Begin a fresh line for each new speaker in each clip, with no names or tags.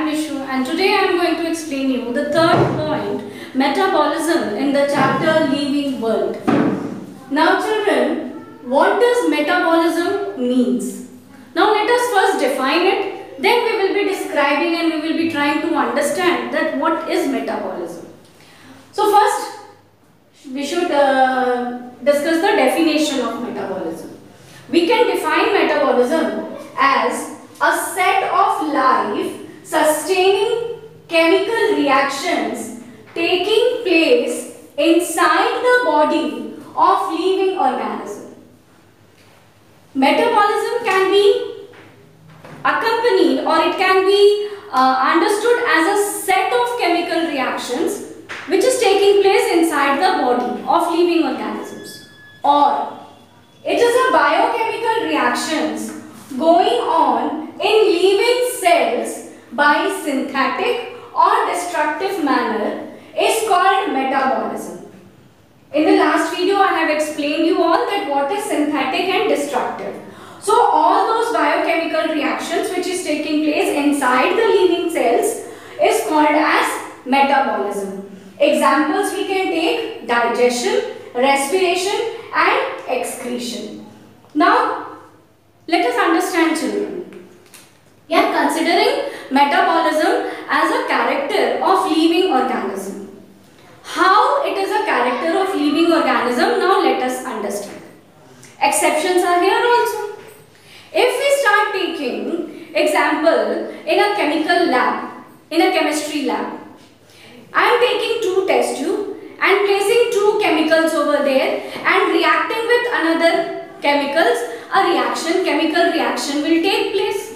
am Nishu, and today I am going to explain you the third point, metabolism in the chapter Living World. Now children, what does metabolism means? Now let us first define it, then we will be describing and we will be trying to understand that what is metabolism. So first we should discuss the definition of metabolism. We can define metabolism as a set of life-sustaining chemical reactions taking place inside the body of living organism. Metabolism can be accompanied or it can be understood as a set of chemical reactions which is taking place inside the body of living organisms, or it is a biochemical reactions going on in living cells by synthetic or destructive manner is called metabolism. In the last video I have explained you all that what is synthetic and destructive. So all those biochemical reactions which is taking place inside the living cells is called as metabolism. Examples we can take: digestion, respiration and excretion. Now let us understand children. We are considering metabolism as a character of living organism. How it is a character of living organism, now let us understand. Exceptions are here also. If we start taking example in a chemical lab, in a chemistry lab, I am taking two test tubes and placing two chemicals over there and reacting with another chemicals, a chemical reaction will take place.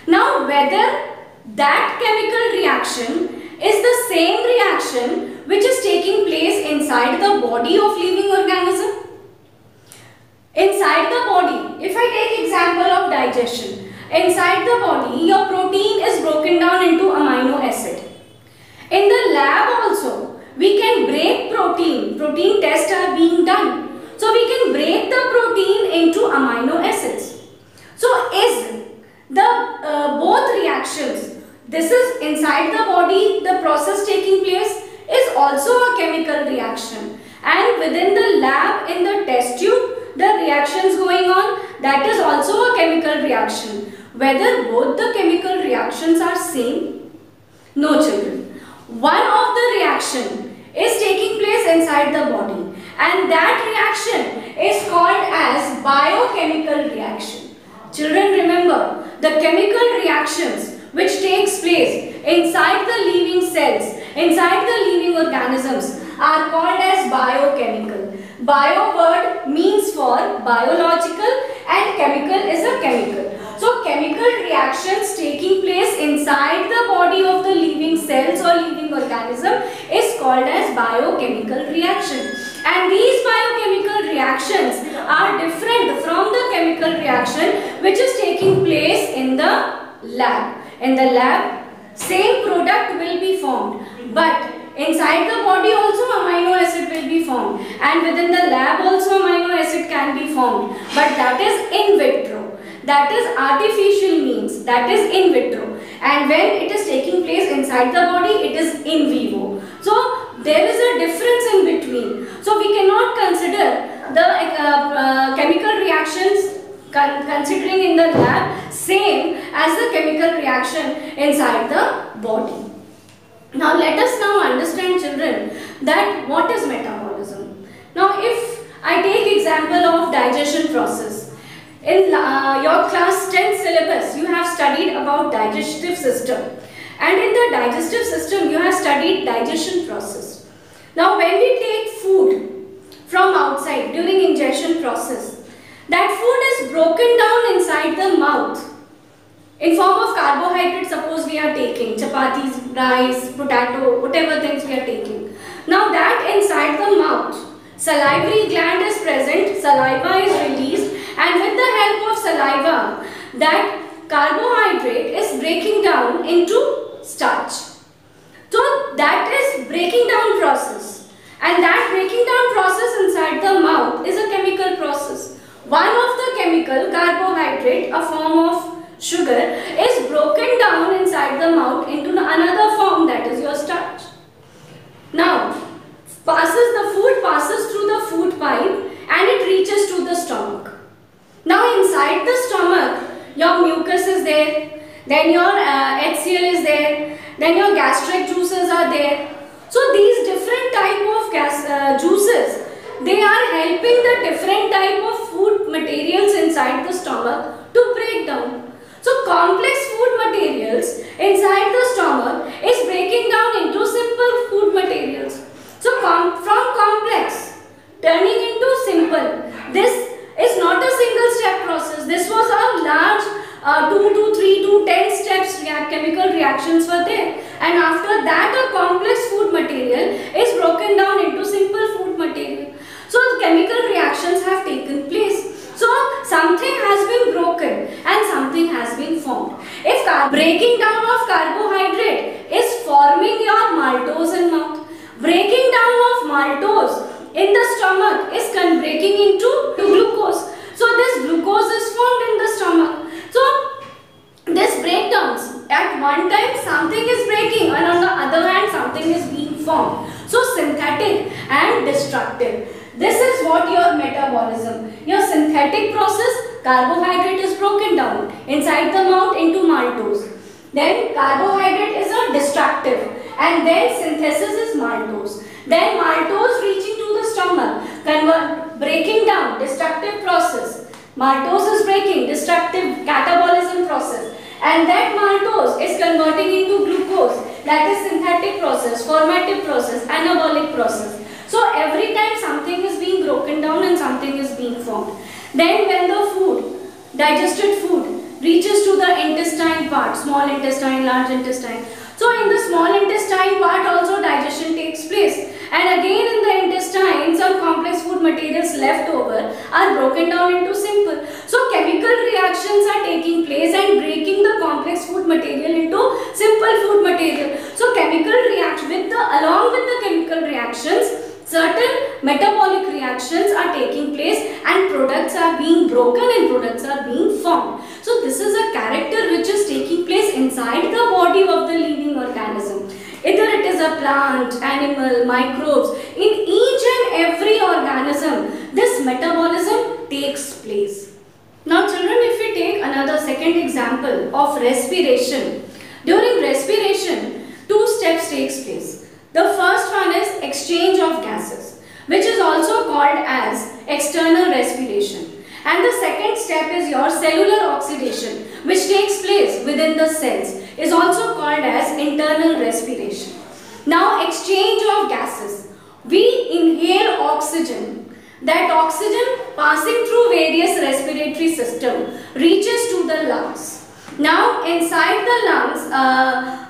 Now whether that chemical reaction is the same reaction which is taking place inside the body of living organism. Inside the body, if I take example of digestion, inside the body your protein is broken down into amino acid. In the lab also we can break protein tests are being done. So we can break the protein into amino acids. So is the both reactions, this is inside the body, the process taking place is also a chemical reaction, and within the lab in the test tube the reactions going on, that is also a chemical reaction. Whether both the chemical reactions are same? No children. One of the reaction is taking place inside the body, and that reaction is called as biochemical reaction. Children, remember, the chemical reactions which takes place inside the living cells, inside the living organisms are called as biochemical. Bio word means for biological and chemical is a chemical. So chemical reactions taking place inside the body of the living cells or living organism is called as biochemical reaction. And these biochemical reactions are different from the chemical reaction which is taking place in the lab. In the lab, same product will be formed, but inside the body also amino acid will be formed, and within the lab also amino acid can be formed, but that is in vitro. That is artificial means, that is in vitro, and when it is taking place inside the body, it is in vivo. So there is a difference in between. So we cannot consider the chemical reactions considering in the lab same as the chemical reaction inside the body. Now let us now understand children that what is metabolism. Now if I take example of digestion process. In your class 10 syllabus you have studied about digestive system, and in the digestive system you have studied digestion process. Now when we take food from outside during ingestion process, that food is broken down inside the mouth in form of carbohydrate. Suppose we are taking chapatis, rice, potato, whatever things we are taking. Now that inside the mouth, salivary gland is present, saliva is released, and with the help of saliva, that carbohydrate is breaking down into starch. So that is breaking down process, and that breaking down process inside the mouth is a chemical process. One of the chemical carbohydrate, a form of sugar, is broken down inside the the mouth into another form, that is your starch. Now, the food passes through the food pipe and it reaches to the stomach. Now inside the stomach, your mucus is there, then your HCl is there, then your gastric juices are there. So these different type of juices, they are helping the different type of food materials inside the stomach to break down. So complex food materials inside the stomach is breaking down into simple food materials. So from complex turning into simple. This is not a single step process. This was a large 2 to 3 to 10 steps chemical reactions were there, and after that a complex food material is broken down into simple food material. So chemical reactions have taken place. So something has been broken and something has been formed. If breaking down of carbohydrate is forming your maltose in mouth, breaking down of maltose in the stomach is breaking into glucose. So this glucose is formed in the stomach. So this breakdowns, at one time something is breaking and on the other hand something is being formed. So synthetic and destructive. This is what your metabolism. Your synthetic process, carbohydrate is broken down inside the mouth into maltose. Then carbohydrate is a destructive, and then synthesis is maltose. Then maltose reaching to the stomach, breaking down, destructive process. Maltose is breaking, destructive catabolism process. And that maltose is converting into glucose, that is synthetic process, formative process, anabolic process. So every time something is being broken down and something is being formed. Then when the food, digested food, reaches to the intestine part, small intestine, large intestine. So in the small intestine part also digestion takes place. And again in the intestine, some complex food materials left over are broken down into simple. So chemical reactions are taking place and breaking the complex food material into simple food material. So chemical reaction along with the chemical reactions, certain metabolic reactions are taking place and products are being broken and products are being formed. So this is a character which is taking place inside the body of the living organism. Either it is a plant, animal, microbes, in each and every organism, this metabolism takes place. Now children, if we take another second example of respiration. During respiration, two steps takes place. The first one is exchange of gases, which is also called as external respiration. And the second step is your cellular oxidation, which takes place within the cells, is also called as internal respiration. Now exchange of gases. We inhale oxygen. That oxygen passing through various respiratory system reaches to the lungs. Now inside the lungs,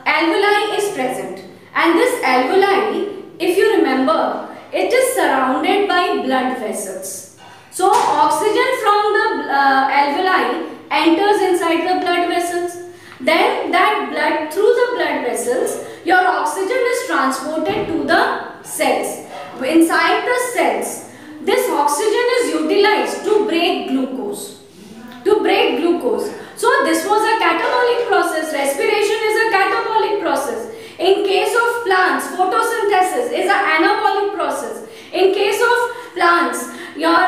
alveoli is present. And this alveoli, if you remember, it is surrounded by blood vessels. So oxygen from the alveoli enters inside the blood vessels. Then that blood, through the blood vessels, your oxygen is transported to the cells. Inside the cells, this oxygen is utilized to break glucose. So this was a catabolic process. Respiration is a catabolic process. In case of plants, photosynthesis is an anabolic process. In case of plants, your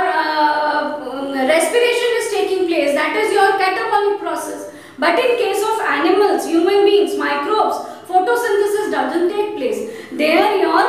respiration is taking place, that is your catabolic process. But in case of animals, human beings, microbes, photosynthesis doesn't take place. There your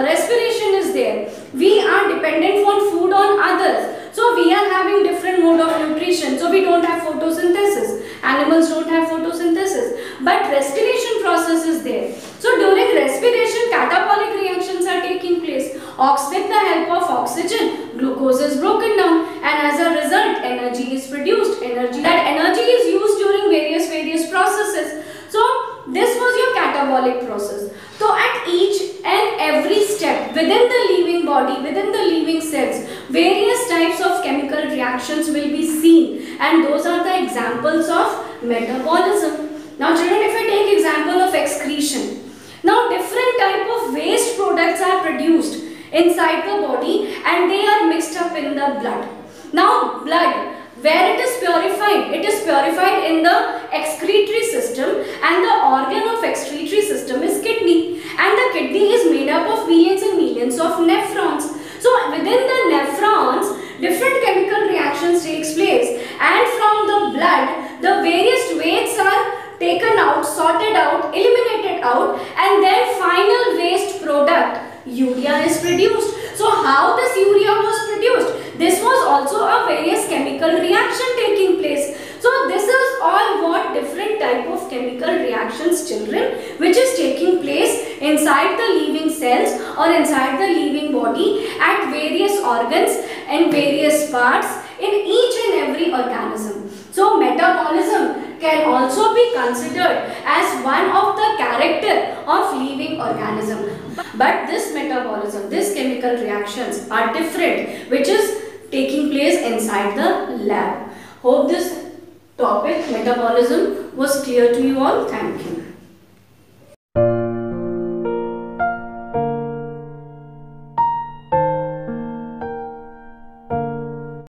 respiration is there. We are dependent on food on others. So we are having different mode of nutrition. So we don't have photosynthesis. Animals don't have photosynthesis. But respiration process is there. So during respiration, catabolic reactions are taking place. With the help of oxygen, glucose is broken down, and as a result, energy is produced. That energy is used during various processes. So this was your catabolic process. So at each and every step within the living body, within the living cells, various types of chemical reactions will be seen, and those are the examples of metabolism. Now children, if I take example of excretion. Now different type of waste products are produced inside the body and they are mixed up in the blood. Now blood, where it is purified in the excretory system. system and the organ of excretory system is kidney, and the kidney is made up of millions and millions of nephrons. So within the nephrons, different chemical reactions takes place, and from the blood, the various wastes are taken out, sorted out, eliminated out, and then final waste product, urea, is produced. So how this urea was produced? This was also a various chemical reaction taking place. So this is all what different type of chemical reactions, children, which is taking place inside the living cells or inside the living body at various organs and various parts in each and every organism. So metabolism can also be considered as one of the character of living organism. But this metabolism, these chemical reactions are different, which is taking place inside the lab. Hope this topic, metabolism, was clear to you all. Thank you.